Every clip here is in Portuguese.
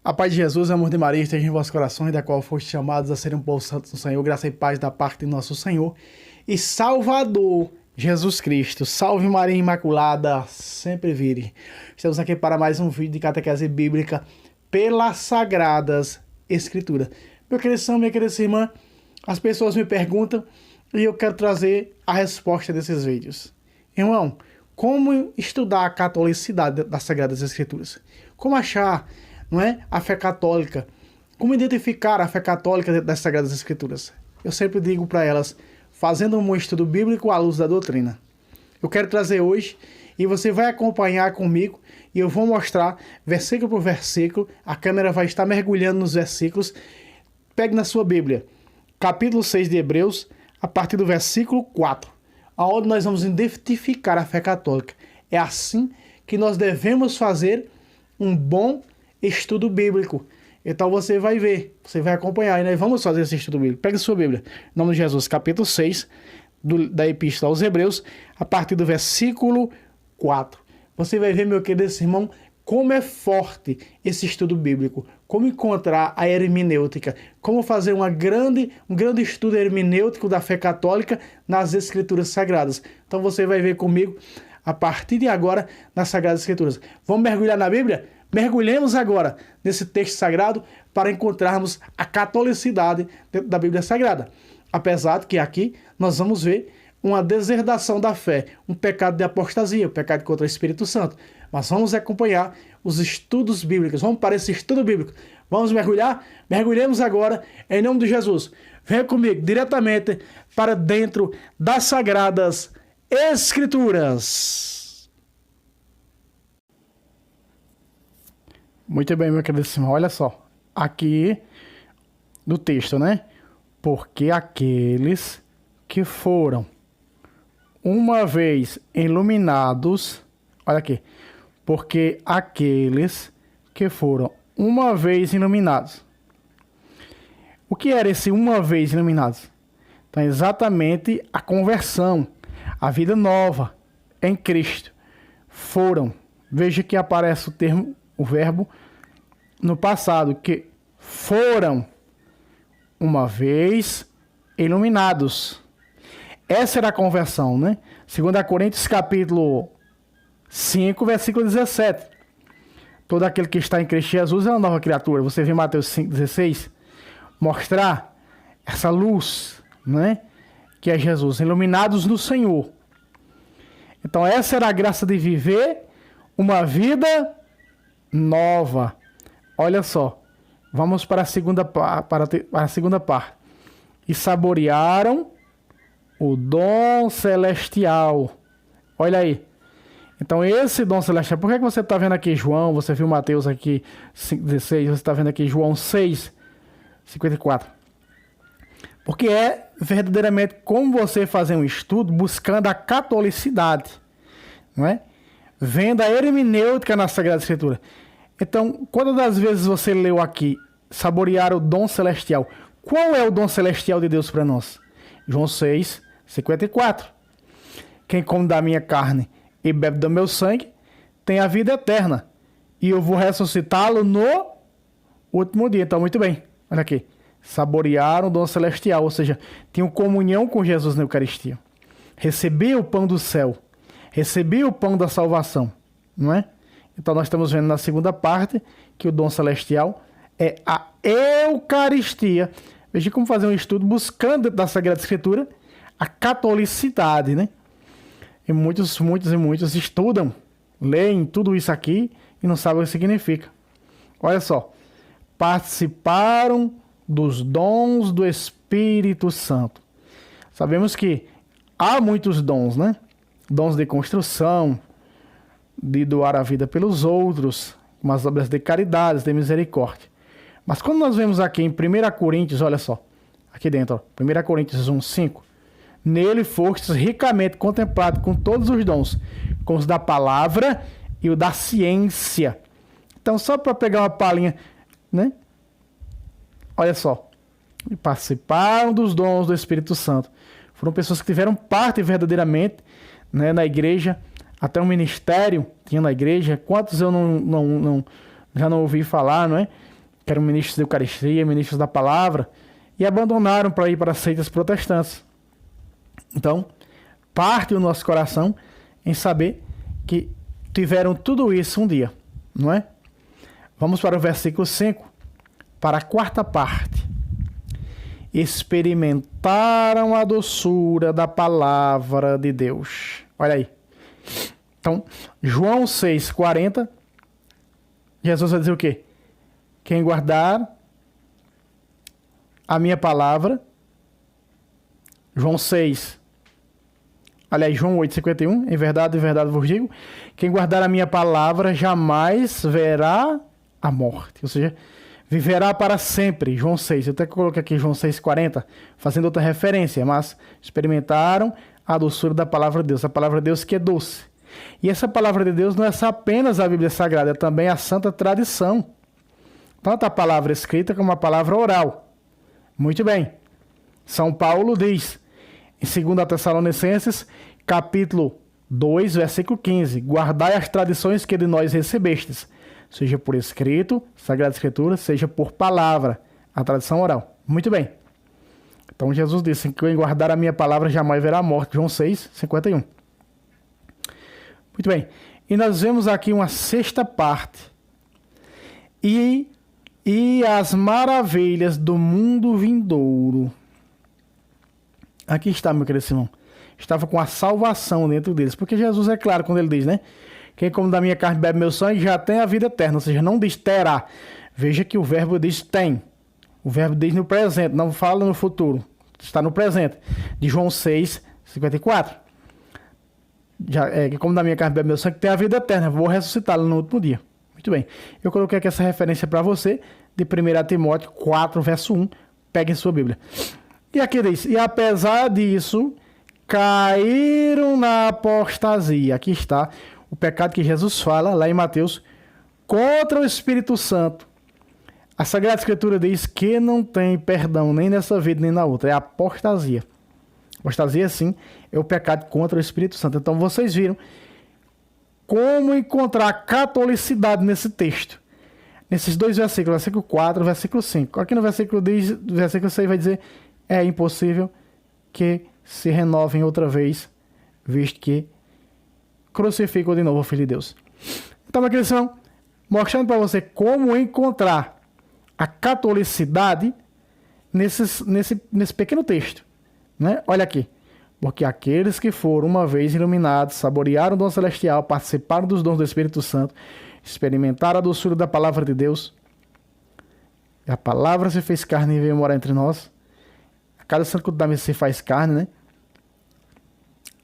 A paz de Jesus, amor de Maria, esteja em vossos corações, da qual foste chamados a ser um povo santo do Senhor, graça e paz da parte de nosso Senhor e Salvador, Jesus Cristo. Salve Maria Imaculada, sempre vire. Estamos aqui para mais um vídeo de catequese bíblica pelas Sagradas Escrituras. Meu querido irmão, minha querida irmã, as pessoas me perguntam e eu quero trazer a resposta desses vídeos. Irmão, como estudar a catolicidade das Sagradas Escrituras? Como achar, não é, a fé católica? Como identificar a fé católica das Sagradas Escrituras? Eu sempre digo para elas, fazendo um estudo bíblico à luz da doutrina. Eu quero trazer hoje e você vai acompanhar comigo e eu vou mostrar versículo por versículo. A câmera vai estar mergulhando nos versículos. Pegue na sua Bíblia, capítulo 6 de Hebreus, a partir do versículo 4, onde nós vamos identificar a fé católica. É assim que nós devemos fazer um bom estudo bíblico. Então você vai ver, você vai acompanhar e nós vamos fazer esse estudo bíblico. Pegue sua Bíblia, em nome de Jesus, capítulo 6 da Epístola aos Hebreus, a partir do versículo 4. Você vai ver, meu querido irmão, como é forte esse estudo bíblico, como encontrar a hermenêutica, como fazer um grande estudo hermenêutico da fé católica nas Escrituras Sagradas. Então você vai ver comigo, a partir de agora, nas Sagradas Escrituras. Vamos mergulhar na Bíblia? Mergulhemos agora nesse texto sagrado para encontrarmos a catolicidade dentro da Bíblia Sagrada. Apesar de que aqui nós vamos ver uma deserdação da fé, um pecado de apostasia, um pecado contra o Espírito Santo. Mas vamos acompanhar os estudos bíblicos. Vamos para esse estudo bíblico. Vamos mergulhar? Mergulhemos agora em nome de Jesus. Venha comigo diretamente para dentro das Sagradas Escrituras. Muito bem, meu querido irmão. Olha só. Aqui do texto, né? Porque aqueles que foram uma vez iluminados, olha aqui, porque aqueles que foram uma vez iluminados. O que era esse uma vez iluminados? Então, exatamente a conversão, a vida nova em Cristo. Foram. Veja que aparece o termo, o verbo no passado, que foram uma vez iluminados. Essa era a conversão, né? 2 Coríntios capítulo 5, versículo 17. Todo aquele que está em Cristo Jesus é uma nova criatura. Você vê Mateus 5,16 mostrar essa luz, né? Que é Jesus, iluminados no Senhor. Então essa era a graça de viver uma vida nova. Olha só. Vamos para a segunda parte. E saborearam o dom celestial. Olha aí. Então esse dom celestial, por que você está vendo aqui João, você viu Mateus aqui 5,16, você está vendo aqui João 6,54? Porque é verdadeiramente como você fazer um estudo buscando a catolicidade, não é? Vendo a hermenêutica na Sagrada Escritura. Então, quantas das vezes você leu aqui, saborear o dom celestial? Qual é o dom celestial de Deus para nós? João 6,54. Quem come da minha carne e bebe do meu sangue tem a vida eterna, e eu vou ressuscitá-lo no último dia. Então, muito bem, olha aqui. Saborearam o dom celestial, ou seja, tinham comunhão com Jesus na Eucaristia. Recebiam o pão do céu, recebiam o pão da salvação, não é? Então nós estamos vendo na segunda parte que o dom celestial é a Eucaristia. Veja como fazer um estudo buscando da Sagrada Escritura a catolicidade, né? E muitos estudam, leem tudo isso aqui e não sabem o que significa. Olha só. Participaram dos dons do Espírito Santo. Sabemos que há muitos dons, né? Dons de construção, de doar a vida pelos outros, umas obras de caridade, de misericórdia. Mas quando nós vemos aqui em 1 Coríntios, olha só, aqui dentro, ó, 1 Coríntios 1,5, nele fostes ricamente contemplado com todos os dons, com os da palavra e o da ciência. Então, só para pegar uma palhinha, né? Olha só, participaram dos dons do Espírito Santo. Foram pessoas que tiveram parte verdadeiramente, né, na igreja, até um ministério tinha na igreja. Quantos eu já não ouvi falar, não é? que eram ministros da Eucaristia, ministros da palavra, e abandonaram para ir para seitas protestantes. Então, parte o nosso coração em saber que tiveram tudo isso um dia, não é? Vamos para o versículo 5, para a quarta parte. Experimentaram a doçura da palavra de Deus. Olha aí. Então, João 6,40, Jesus vai dizer o quê? Quem guardar a minha palavra, João 6, aliás, João 8,51, em verdade vos digo, quem guardar a minha palavra jamais verá a morte, ou seja, viverá para sempre. João 6, eu até coloquei aqui João 6,40, fazendo outra referência, mas experimentaram a doçura da palavra de Deus, a palavra de Deus que é doce. E essa palavra de Deus não é só apenas a Bíblia Sagrada, é também a santa tradição. Tanto a palavra escrita como a palavra oral. Muito bem. São Paulo diz, em 2 Tessalonicenses, capítulo 2, versículo 15, guardai as tradições que de nós recebestes, seja por escrito, Sagrada Escritura, seja por palavra, a tradição oral. Muito bem. Então Jesus disse, quem guardar a minha palavra jamais verá a morte. João 6, 51. Muito bem. E nós vemos aqui uma sexta parte. E as maravilhas do mundo vindouro. Aqui está, meu querido irmão. Estava com a salvação dentro deles. Porque Jesus é claro quando ele diz, né? Quem come da minha carne e bebe meu sangue já tem a vida eterna. Ou seja, não diz terá. Veja que o verbo diz tem. O verbo diz no presente, não fala no futuro. Está no presente. De João 6, 54. Quem come da minha carne e bebe meu sangue tem a vida eterna. Vou ressuscitá-lo no último dia. Muito bem. Eu coloquei aqui essa referência para você de 1 Timóteo 4, verso 1. Pegue em sua Bíblia. E aqui diz, e apesar disso, caíram na apostasia. Aqui está o pecado que Jesus fala, lá em Mateus, contra o Espírito Santo. A Sagrada Escritura diz que não tem perdão nem nessa vida nem na outra. É apostasia. Apostasia, sim, é o pecado contra o Espírito Santo. Então, vocês viram como encontrar catolicidade nesse texto. Nesses dois versículos, versículo 4 e versículo 5. Aqui no versículo 6 vai dizer, é impossível que se renovem outra vez, visto que crucificam de novo o Filho de Deus. Então, aqui são mostrando para você como encontrar a catolicidade nesse pequeno texto. Né? Olha aqui. Porque aqueles que foram uma vez iluminados, saborearam o dom celestial, participaram dos dons do Espírito Santo, experimentaram a doçura da palavra de Deus, e a palavra se fez carne e veio morar entre nós. A cada santo culto da missa se faz carne, né?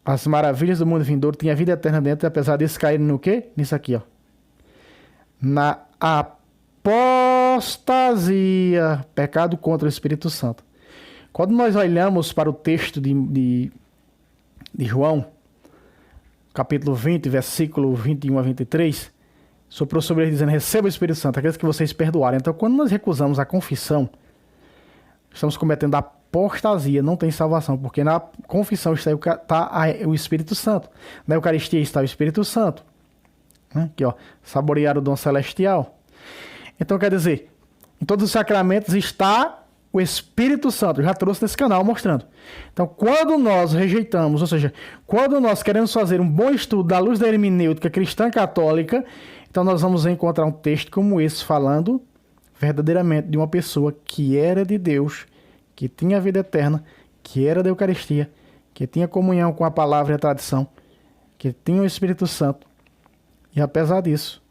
As maravilhas do mundo vindouro têm a vida eterna dentro, apesar disso caírem no quê? Nisso aqui, ó. Na apostasia, pecado contra o Espírito Santo. Quando nós olhamos para o texto de João, capítulo 20, versículo 21 a 23, soprou sobre ele dizendo, receba o Espírito Santo, aqueles que vocês perdoarem. Então, quando nós recusamos a confissão, estamos cometendo apostasia, não tem salvação, porque na confissão está o Espírito Santo. Na Eucaristia está o Espírito Santo. Aqui, ó, saborear o dom celestial. Então, quer dizer, em todos os sacramentos está o Espírito Santo. Eu já trouxe nesse canal mostrando. Então, quando nós rejeitamos, ou seja, quando nós queremos fazer um bom estudo da luz da hermenêutica cristã católica, então nós vamos encontrar um texto como esse falando verdadeiramente de uma pessoa que era de Deus, que tinha a vida eterna, que era da Eucaristia, que tinha comunhão com a palavra e a tradição, que tinha o Espírito Santo. E apesar disso,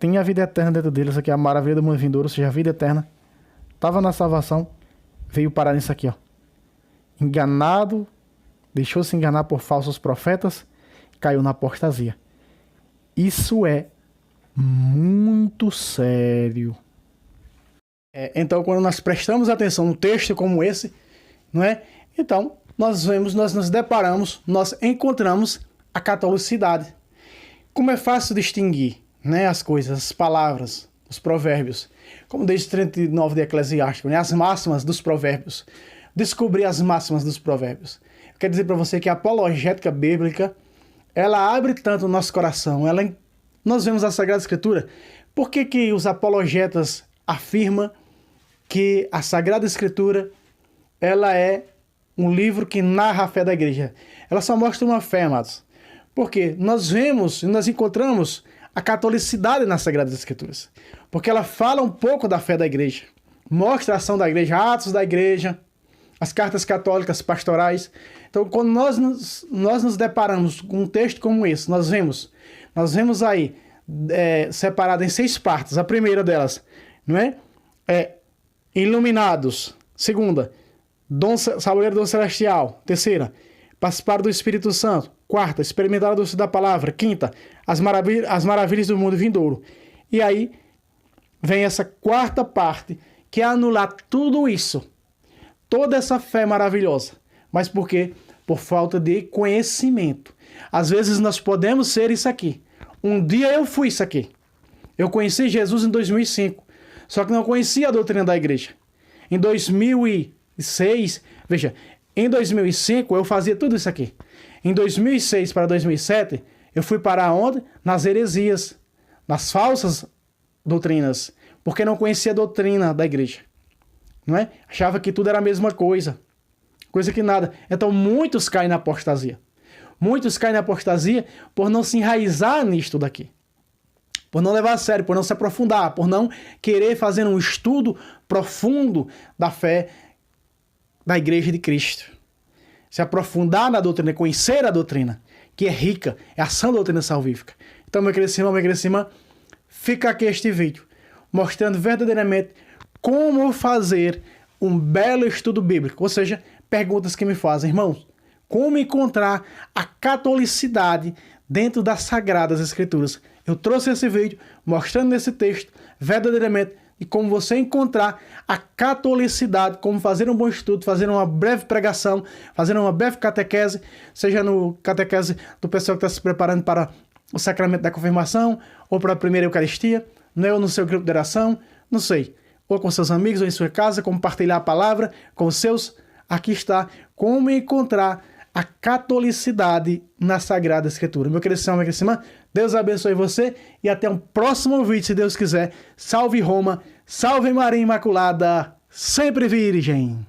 tinha a vida eterna dentro deles, aqui a maravilha do mundo vindouro, ou seja, a vida eterna, estava na salvação, veio parar nisso aqui, ó. Enganado, deixou-se enganar por falsos profetas, caiu na apostasia. Isso é muito sério. Então, quando nós prestamos atenção num texto como esse, não é? Então, nós nos deparamos, nós encontramos a catolicidade. Como é fácil distinguir, né, as coisas, as palavras, os provérbios. Como desde 39 de Eclesiástico, né, as máximas dos provérbios. Descobrir as máximas dos provérbios. Eu quero dizer para você que a apologética bíblica, ela abre tanto o nosso coração. Nós vemos a Sagrada Escritura. Por que os apologetas afirma que a Sagrada Escritura, ela é um livro que narra a fé da igreja. Ela só mostra uma fé, amados. Porque nós vemos e nós encontramos a catolicidade nas Sagradas Escrituras. Porque ela fala um pouco da fé da igreja. Mostra a ação da igreja, atos da igreja, as cartas católicas pastorais. Então, quando nós nos deparamos com um texto como esse, nós vemos aí separado em 6 partes. A primeira delas, não é? Iluminados. Segunda, saborear dom celestial. Terceira, participar do Espírito Santo. Quarta, experimentar a doce da palavra. Quinta, as maravilhas do mundo vindouro. E aí vem essa quarta parte, que é anular tudo isso, toda essa fé maravilhosa. Mas por quê? Por falta de conhecimento. Às vezes nós podemos ser isso aqui. Um dia eu fui isso aqui. Eu conheci Jesus em 2005, só que não conhecia a doutrina da igreja. Em 2006, veja, em 2005 eu fazia tudo isso aqui. Em 2006 para 2007, eu fui para onde? Nas heresias, nas falsas doutrinas, porque não conhecia a doutrina da igreja. Não é? Achava que tudo era a mesma coisa. Coisa que nada. Então muitos caem na apostasia. Muitos caem na apostasia por não se enraizar nisto daqui. Por não levar a sério, por não se aprofundar, por não querer fazer um estudo profundo da fé da Igreja de Cristo. Se aprofundar na doutrina, conhecer a doutrina, que é rica, é a sã doutrina salvífica. Então, meu querido irmão, minha querida irmã, fica aqui este vídeo mostrando verdadeiramente como fazer um belo estudo bíblico. Ou seja, perguntas que me fazem, irmãos, como encontrar a catolicidade dentro das Sagradas Escrituras. Eu trouxe esse vídeo mostrando nesse texto verdadeiramente de como você encontrar a catolicidade, como fazer um bom estudo, fazer uma breve pregação, fazer uma breve catequese, seja no catequese do pessoal que está se preparando para o sacramento da confirmação, ou para a primeira Eucaristia, ou no seu grupo de oração, não sei, ou com seus amigos, ou em sua casa, compartilhar a palavra com os seus. Aqui está como encontrar a catolicidade na Sagrada Escritura. Meu querido irmão, minha querida irmã, Deus abençoe você e até um próximo vídeo, se Deus quiser. Salve Roma, salve Maria Imaculada, sempre virgem.